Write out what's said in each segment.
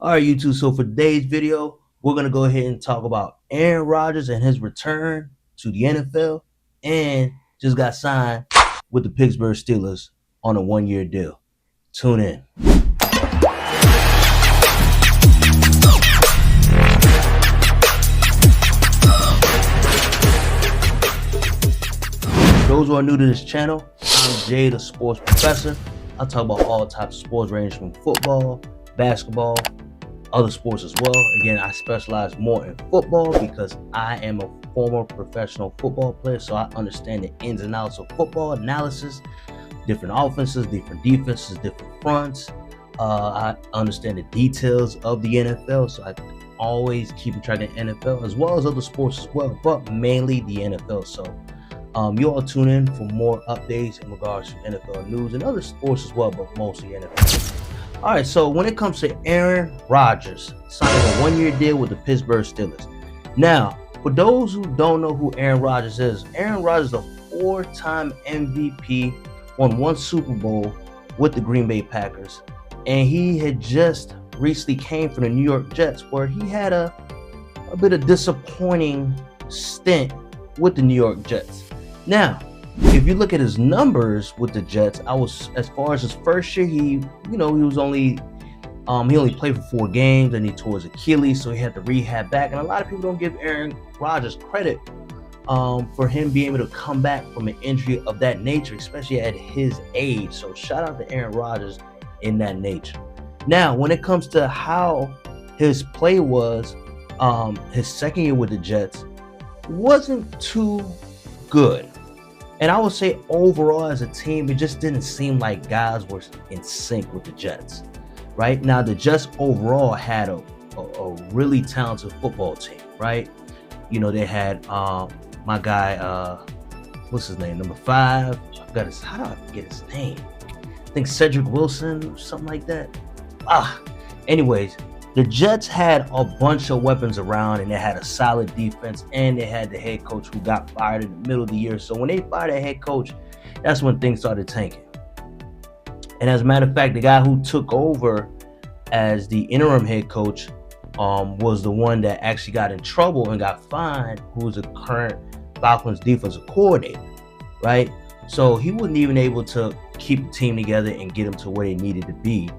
All right, YouTube. So for today's video, we're gonna go ahead and talk about Aaron Rodgers and his return to the NFL, and just got signed with the Pittsburgh Steelers on a one-year deal. Tune in. For those who are new to this channel, I'm Jay, the sports professor. I talk about all types of sports, ranging from football, basketball, other sports as well. Again, I specialize more in football because I am a former professional football player, so I understand the ins and outs of football analysis, different offenses, different defenses, different fronts. I understand the details of the NFL, so I always keep track of the NFL as well as other sports as well, but mainly the NFL. So you all tune in for more updates in regards to NFL news and other sports as well, but mostly NFL. All right, so when it comes to Aaron Rodgers signing a one-year deal with the Pittsburgh Steelers. Now, for those who don't know who Aaron Rodgers is a four-time MVP, won one Super Bowl with the Green Bay Packers, and he had just recently came from the New York Jets, where he had a bit of disappointing stint with the New York Jets. Now, if you look at his numbers with the Jets, as far as his first year, he was only he only played for 4 games, and he tore his Achilles, so he had to rehab back. And a lot of people don't give Aaron Rodgers credit for him being able to come back from an injury of that nature, especially at his age. So shout out to Aaron Rodgers in that nature. Now, when it comes to how his play was, his second year with the Jets wasn't too good. And I would say overall as a team, it just didn't seem like guys were in sync with the Jets. Right now, the Jets overall had a really talented football team, right? You know, they had my guy, what's his name, number 5. How do I forget his name? I think Cedric Wilson or something like that. Anyways, the Jets had a bunch of weapons around, and they had a solid defense, and they had the head coach who got fired in the middle of the year. So when they fired their head coach, that's when things started tanking. And as a matter of fact, the guy who took over as the interim head coach was the one that actually got in trouble and got fined, who was the current Falcons defensive coordinator, right? So he wasn't even able to keep the team together and get them to where they needed to be.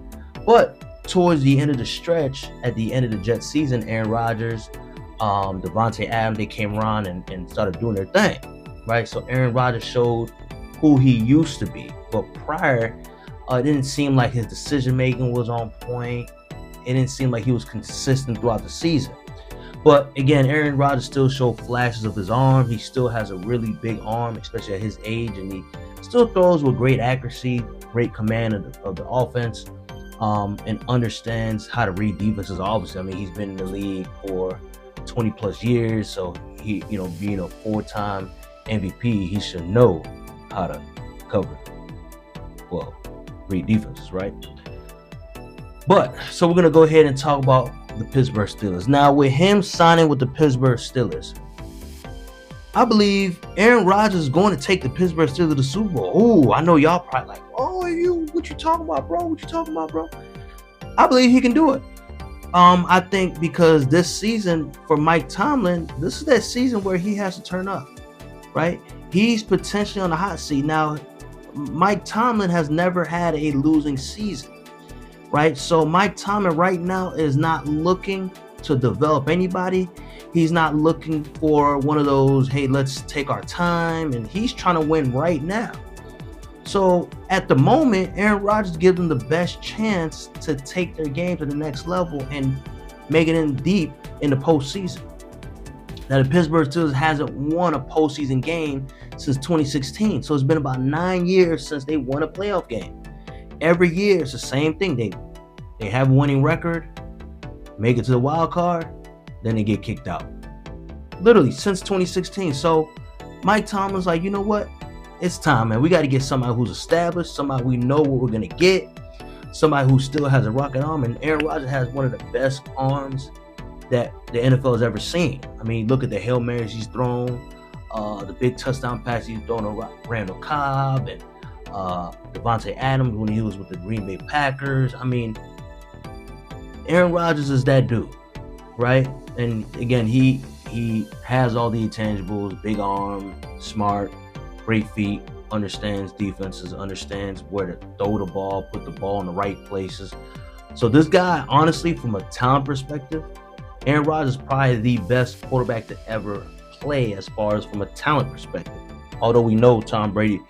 But towards the end of the stretch, at the end of the Jets season, Aaron Rodgers, Devontae Adams, they came around and started doing their thing, right? So Aaron Rodgers showed who he used to be. But prior, it didn't seem like his decision-making was on point. It didn't seem like he was consistent throughout the season. But again, Aaron Rodgers still showed flashes of his arm. He still has a really big arm, especially at his age, and he still throws with great accuracy, great command of the offense. And understands how to read defenses. Obviously, I mean, he's been in the league for 20 plus years, so he, being a 4-time MVP, he should know how to read defenses, right? But so we're gonna go ahead and talk about the Pittsburgh Steelers. Now, with him signing with the Pittsburgh Steelers, I believe Aaron Rodgers is going to take the Pittsburgh Steelers to the Super Bowl. Oh, I know y'all probably like, what you talking about, bro? What you talking about, bro? I believe he can do it. I think because this season for Mike Tomlin, this is that season where he has to turn up, right? He's potentially on the hot seat. Now, Mike Tomlin has never had a losing season, right? So Mike Tomlin right now is not looking to develop anybody. He's not looking for one of those, hey, let's take our time, and he's trying to win right now. So at the moment, Aaron Rodgers gives them the best chance to take their game to the next level and make it in deep in the postseason. Now, the Pittsburgh Steelers hasn't won a postseason game since 2016. So it's been about 9 years since they won a playoff game. Every year, it's the same thing. They have a winning record, make it to the wild card, then they get kicked out. Literally since 2016. So Mike Tomlin's like, you know what? It's time, man. We got to get somebody who's established, somebody we know what we're going to get, somebody who still has a rocket arm. And Aaron Rodgers has one of the best arms that the NFL has ever seen. I mean, look at the Hail Marys he's thrown, the big touchdown pass he's thrown to Randall Cobb and Devontae Adams when he was with the Green Bay Packers. I mean, Aaron Rodgers is that dude, right? And again, he has all the intangibles: big arm, smart, great feet, understands defenses, understands where to throw the ball, put the ball in the right places. So this guy, honestly, from a talent perspective, Aaron Rodgers is probably the best quarterback to ever play as far as from a talent perspective. Although we know Tom Brady,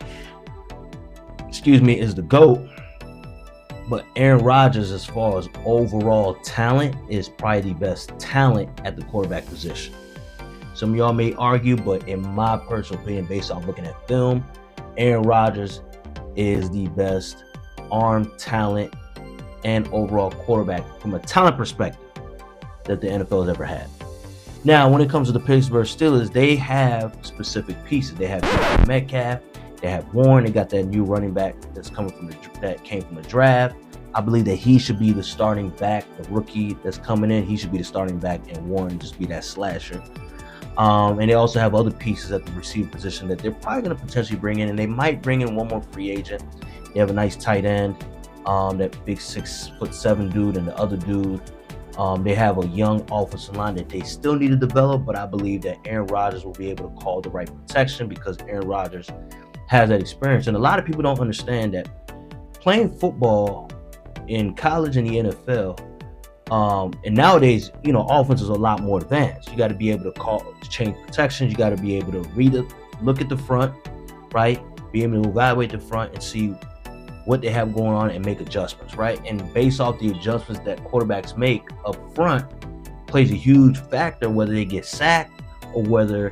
is the GOAT, but Aaron Rodgers, as far as overall talent, is probably the best talent at the quarterback position. Some of y'all may argue, but in my personal opinion, based off looking at film, Aaron Rodgers is the best arm talent and overall quarterback from a talent perspective that the NFL has ever had. Now, when it comes to the Pittsburgh Steelers, they have specific pieces. They have Metcalf, they have Warren, they got that new running back that came from the draft. I believe that he should be the starting back, the rookie that's coming in. He should be the starting back, and Warren just be that slasher. And they also have other pieces at the receiver position that they're probably going to potentially bring in, and they might bring in one more free agent. They have a nice tight end, that big 6'7" dude, and the other dude. They have a young offensive line that they still need to develop, but I believe that Aaron Rodgers will be able to call the right protection because Aaron Rodgers has that experience. And a lot of people don't understand that playing football in college and the NFL, and nowadays, offenses are a lot more advanced. You got to be able to change protections. You got to be able to look at the front, right? Be able to evaluate the front and see what they have going on and make adjustments, right? And based off the adjustments that quarterbacks make up front plays a huge factor whether they get sacked or whether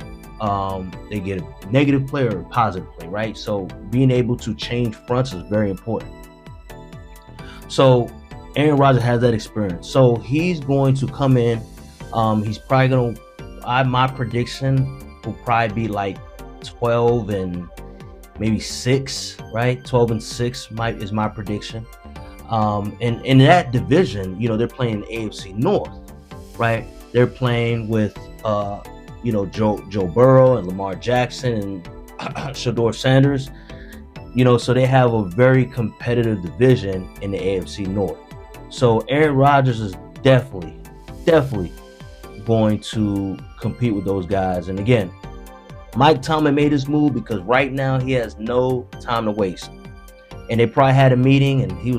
they get a negative play or a positive play, right? So being able to change fronts is very important. So Aaron Rodgers has that experience. So he's going to come in. He's probably going to, my prediction will probably be like 12 and maybe 6, right? 12 and 6 is my prediction. And in that division, they're playing the AFC North, right? They're playing with, Joe Burrow and Lamar Jackson and Shedeur Sanders. So they have a very competitive division in the AFC North. So Aaron Rodgers is definitely going to compete with those guys. And again, Mike Tomlin made this move because right now he has no time to waste. And they probably had a meeting and he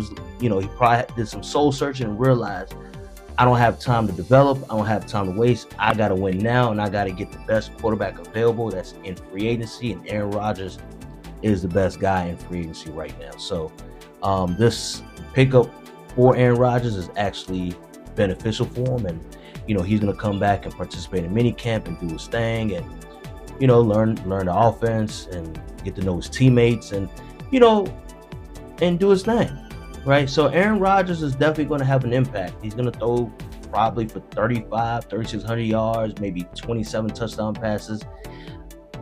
probably did some soul searching and realized, I don't have time to develop. I don't have time to waste. I got to win now, and I got to get the best quarterback available that's in free agency. And Aaron Rodgers is the best guy in free agency right now. So this pickup for Aaron Rodgers is actually beneficial for him. And, he's going to come back and participate in minicamp and do his thing and, learn the offense and get to know his teammates and, and do his thing, right? So Aaron Rodgers is definitely going to have an impact. He's going to throw probably for 3,600 yards, maybe 27 touchdown passes,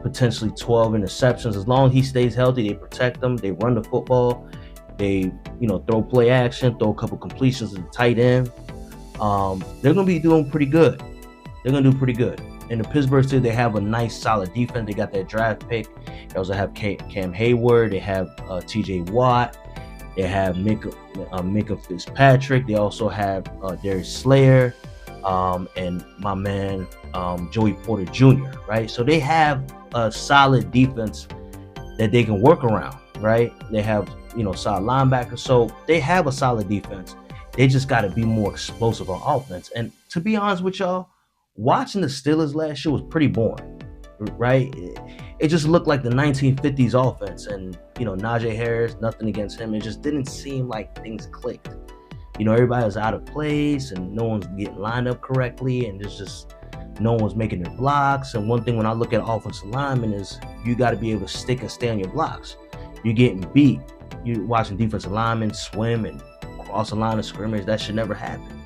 potentially 12 interceptions. As long as he stays healthy, they protect him, they run the football, they, throw play action, throw a couple completions to the tight end. They're going to be doing pretty good. They're going to do pretty good. In the Pittsburgh Steelers, they have a nice, solid defense. They got that draft pick. They also have Cam Hayward. They have T.J. Watt. They have Minka Fitzpatrick. They also have Darius Slayer and my man Joey Porter Jr., right? So they have a solid defense that they can work around, right? They have, solid linebackers. So they have a solid defense. They just got to be more explosive on offense. And to be honest with y'all, watching the Steelers last year was pretty boring, right? It just looked like the 1950s offense, and Najee Harris, nothing against him. It just didn't seem like things clicked. Everybody was out of place, and no one's getting lined up correctly, and there's just no one was making their blocks. And one thing when I look at offensive linemen is you got to be able to stick and stay on your blocks. You're getting beat. You're watching defensive linemen swim and cross the line of scrimmage. That should never happen.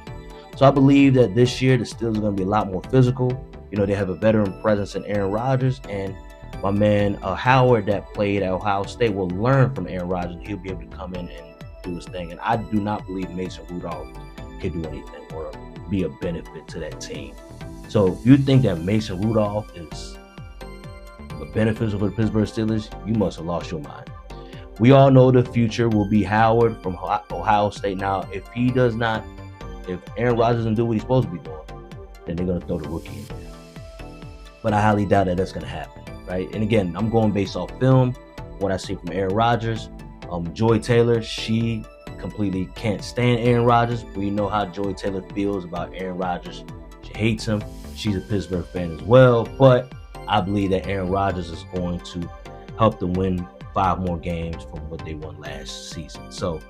So I believe that this year the Steelers are going to be a lot more physical. They have a veteran presence in Aaron Rodgers, and my man Howard that played at Ohio State will learn from Aaron Rodgers. He'll be able to come in and do his thing. And I do not believe Mason Rudolph can do anything or be a benefit to that team. So if you think that Mason Rudolph is beneficial for the Pittsburgh Steelers, you must have lost your mind. We all know the future will be Howard from Ohio State. Now, if he does not if Aaron Rodgers doesn't do what he's supposed to be doing, then they're going to throw the rookie in there. But I highly doubt that that's going to happen, right? And again, I'm going based off film, what I see from Aaron Rodgers. Joy Taylor, she completely can't stand Aaron Rodgers. We know how Joy Taylor feels about Aaron Rodgers. She hates him. She's a Pittsburgh fan as well. But I believe that Aaron Rodgers is going to help them win 5 more games from what they won last season. So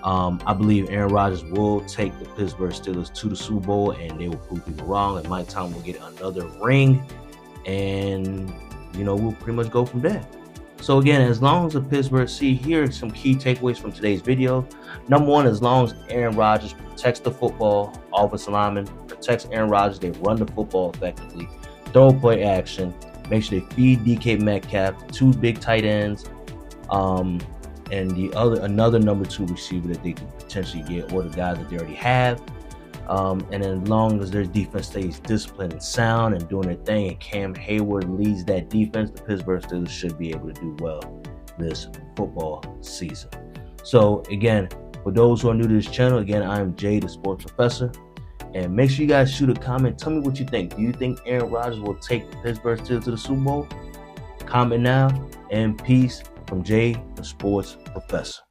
I believe Aaron Rodgers will take the Pittsburgh Steelers to the Super Bowl, and they will prove people wrong. And Mike Tomlin will get another ring, and we'll pretty much go from there. So again, as long as the Pittsburgh, here are some key takeaways from today's video. Number one, as long as Aaron Rodgers protects the football, offensive lineman protects Aaron Rodgers, they run the football effectively, throw play action, make sure they feed DK Metcalf, 2 big tight ends, and another number 2 receiver that they could potentially get, or the guys that they already have. And then as long as their defense stays disciplined and sound and doing their thing, and Cam Hayward leads that defense, the Pittsburgh Steelers should be able to do well this football season. So again, for those who are new to this channel, again, I am Jay, the Sports Professor. And make sure you guys shoot a comment. Tell me what you think. Do you think Aaron Rodgers will take the Pittsburgh Steelers to the Super Bowl? Comment now. And peace from Jay, the Sports Professor.